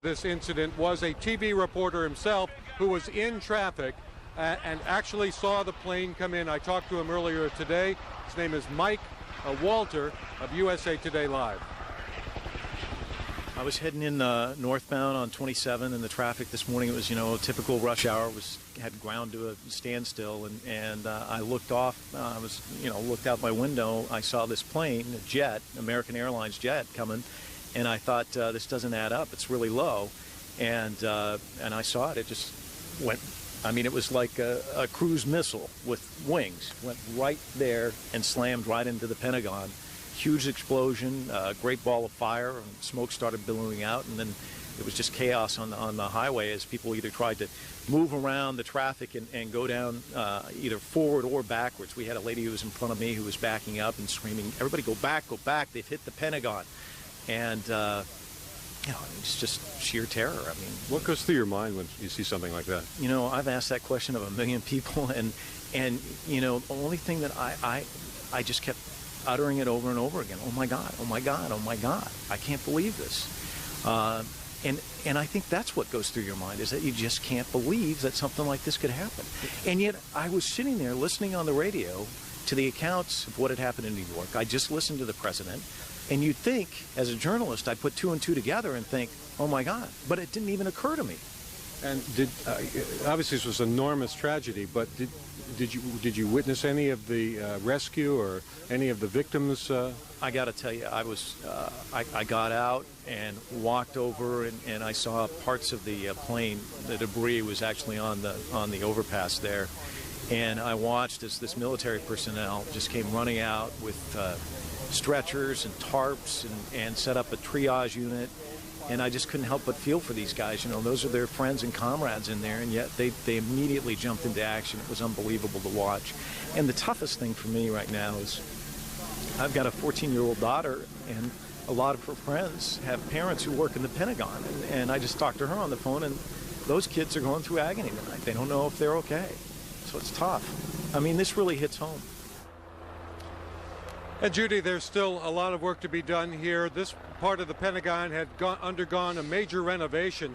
This incident was a TV reporter himself who was in traffic and actually saw the plane come in. I talked to him earlier today. His name is Mike Walter of USA Today Live. I was heading in northbound on 27, and the traffic this morning, it was, a typical rush hour, had ground to a standstill, and I looked off, looked out my window. I saw this plane, a jet, American Airlines jet coming, and I thought, this doesn't add up. It's really low, and I saw it. It just went. It was like a cruise missile with wings. Went right there and slammed right into the Pentagon. Huge explosion, great ball of fire, and smoke started billowing out, and then it was just chaos on the highway as people either tried to move around the traffic and go down either forward or backwards. We had a lady who was in front of me who was backing up and screaming, "Everybody go back, they've hit the Pentagon." And it's just sheer terror. What goes through your mind when you see something like that? I've asked that question of a million people, and the only thing that I just kept uttering it over and over again. Oh my God, oh my God, oh my God. I can't believe this. And I think that's what goes through your mind, is that you just can't believe that something like this could happen. And yet I was sitting there listening on the radio to the accounts of what had happened in New York. I just listened to the president. And you'd think, as a journalist, I'd put two and two together and think, oh my God, but it didn't even occur to me. And obviously this was an enormous tragedy, but did you witness any of the rescue or any of the victims? I got to tell you, I got out and walked over, and I saw parts of the plane. The debris was actually on the overpass there, and I watched as this military personnel just came running out with stretchers and tarps and set up a triage unit. And I just couldn't help but feel for these guys. Those are their friends and comrades in there, and yet they immediately jumped into action. It was unbelievable to watch. And the toughest thing for me right now is I've got a 14-year-old daughter, and a lot of her friends have parents who work in the Pentagon. And I just talked to her on the phone, and those kids are going through agony tonight. They don't know if they're okay. So it's tough. This really hits home. And Judy, there's still a lot of work to be done here. This part of the Pentagon had undergone a major renovation.